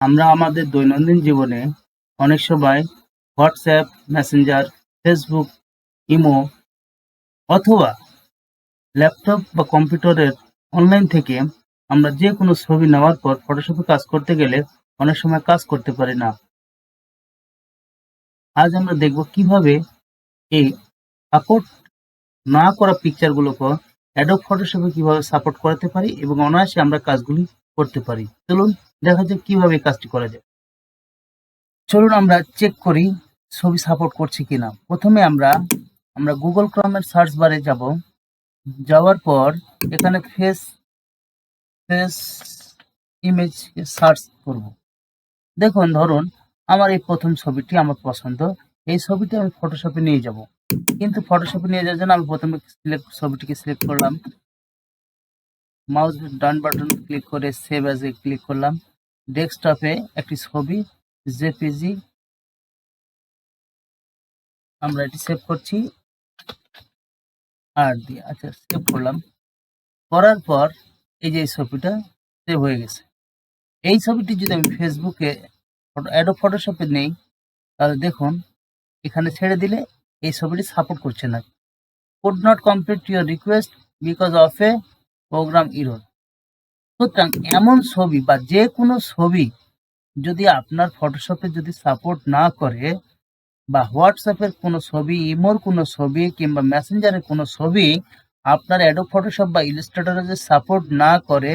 আমরা আমাদের দৈনন্দিন জীবনে অনেক সময় হোয়াটসঅ্যাপ, মেসেঞ্জার, ফেসবুক, ইমো অথবা ল্যাপটপ বা কম্পিউটারের অনলাইন থেকে আমরা যে কোনো ছবি নেওয়ার পর ফটোশপে কাজ করতে গেলে অনেক সময় কাজ করতে পারি না। আজ আমরা দেখব কিভাবে এই সাপোর্ট না করা পিকচারগুলোকে অ্যাডোব ফটোশপে কিভাবে সাপোর্ট করাতে পারি এবং অনায়াসে আমরা কাজগুলি করতে পারি। চলুন দেখা যাক কিভাবে এই কাজটি করা যায়। চলুন আমরা চেক করি ছবি সাপোর্ট করছে কিনা। প্রথমে আমরা গুগল ক্রোমের সার্চ বারে যাব। যাওয়ার পর এখানে ফেস ইমেজ সার্চ করব। দেখুন, ধরুন আমার এই প্রথম ছবিটি আমার পছন্দ। এই ছবিটি আমি ফটোশপে নিয়ে যাব। কিন্তু ফটোশপে নিয়ে যাওয়ার জন্য আমি প্রথমে ছবিটিকে সিলেক্ট করলাম। মাউস ডান বাটন ক্লিক করে সেভ অ্যাজ এ ক্লিক করলাম। ডেস্কটপে একটি ছবি জেপিজি আমরা এটি সেভ করছি আর দিয়ে আচ্ছা সেভ করলাম। করার পর এই যে এই ছবিটা সেভ হয়ে গেছে। এই ছবিটি যদি আমি ফেসবুকে অ্যাডোব ফটোশপে নেই তাহলে দেখুন এখানে ছেড়ে দিলে এই ছবিটি সাপোর্ট করছে না। Could not complete your request because of a program error. সুতরাং এমন ছবি বা যে কোনো ছবি যদি আপনার ফটোশপে যদি সাপোর্ট না করে বা হোয়াটসঅ্যাপের কোনো ছবি, ইমোর কোনো ছবি কিংবা মেসেঞ্জারের কোনো ছবি আপনার অ্যাডোব ফটোশপ বা ইলাস্ট্রেটরে যদি সাপোর্ট না করে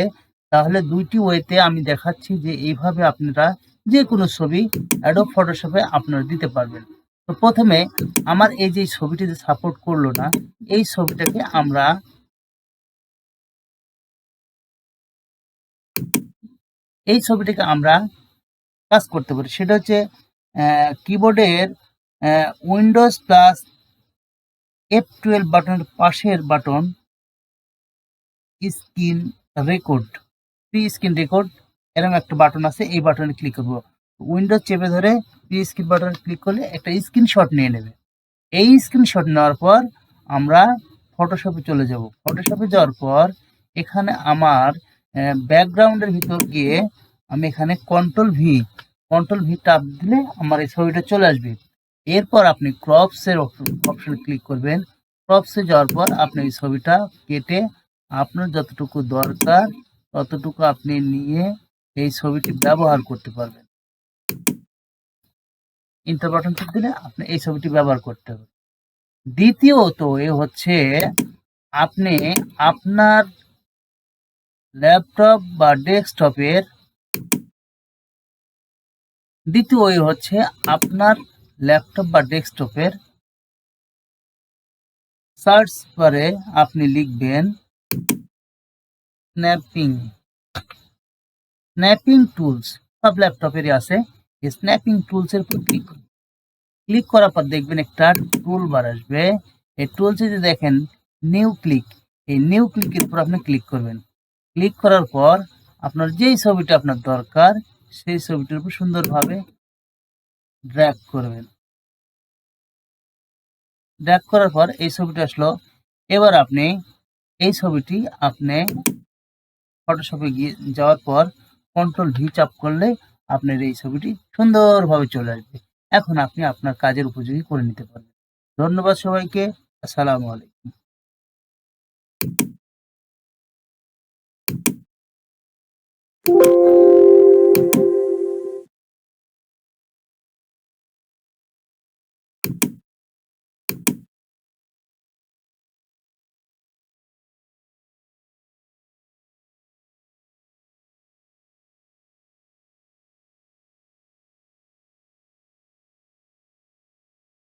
তাহলে দুইটি ওয়েতে আমি দেখাচ্ছি যে এইভাবে আপনারা যে কোনো ছবি অ্যাডোব ফটোশপে আপনারা দিতে পারবেন। তো প্রথমে আমার এই যে ছবিটি যে সাপোর্ট করলো না এই ছবিটাকে আমরা কাজ করতে পারি। সেটা হচ্ছে কিবোর্ডের উইন্ডোজ প্লাস F12 বাটনের পাশের button screen record, pre screen record এরকম একটা বাটন আছে। এই বাটনে ক্লিক করব। উইন্ডোজ চেপে ধরে প্রি স্ক্রিন বাটনে ক্লিক করলে একটা স্ক্রিনশট নিয়ে নেবে। এই স্ক্রিনশট নেওয়ার পর আমরা ফটোশপে চলে যাব। ফটোশপে যাওয়ার পর এখানে আমার ব্যাকগ্রাউন্ডের ভিতর গিয়ে আমি এখানে কন্ট্রোল ভি টাপ দিলে আমার এই ছবিটা চলে আসবে। এরপর আপনি ক্রপসের অপশনে ক্লিক করবেন। ক্রপসে যাওয়ার পর আপনি এই ছবিটা কেটে আপনার যতটুকু দরকার ততটুকু আপনি নিয়ে এই ছবিটি ব্যবহার করতে পারবেন। ইন্টার বাটন টিপ দিলে আপনি এই ছবিটি ব্যবহার করতে হবে। দ্বিতীয়ত এ হচ্ছে আপনি আপনার ল্যাপটপ বা ডেস্কটপের দ্বিতীয় ওয়ে হচ্ছে আপনার ল্যাপটপ বা ডেস্কটপের সার্চ বারে আপনি লিখবেন স্ন্যাপিং টুলস। সব ল্যাপটপেরই আছে। এই স্ন্যাপিং টুলসের উপর ক্লিক করার পর দেখবেন একটা টুল বার আসবে। এই টুলসে যে দেখেন নিউ ক্লিক, এই নিউ ক্লিকের উপর আপনি ক্লিক করবেন। ক্লিক করার পর আপনার যেই ছবিটা আপনার দরকার সেই ছবিটার উপর সুন্দরভাবে ড্র্যাগ করবেন। ড্র্যাগ করার পর এই ছবিটা আসলো। এবার আপনি এই ছবিটি আপনি ফটোশপে গিয়ে যাওয়ার পর কন্ট্রোল ভি চাপ করলে আপনার এই ছবিটি সুন্দরভাবে চলে আসবে। এখন আপনি আপনার কাজের উপযোগী করে নিতে পারবেন। ধন্যবাদ সবাইকে। আসসালামু আলাইকুম।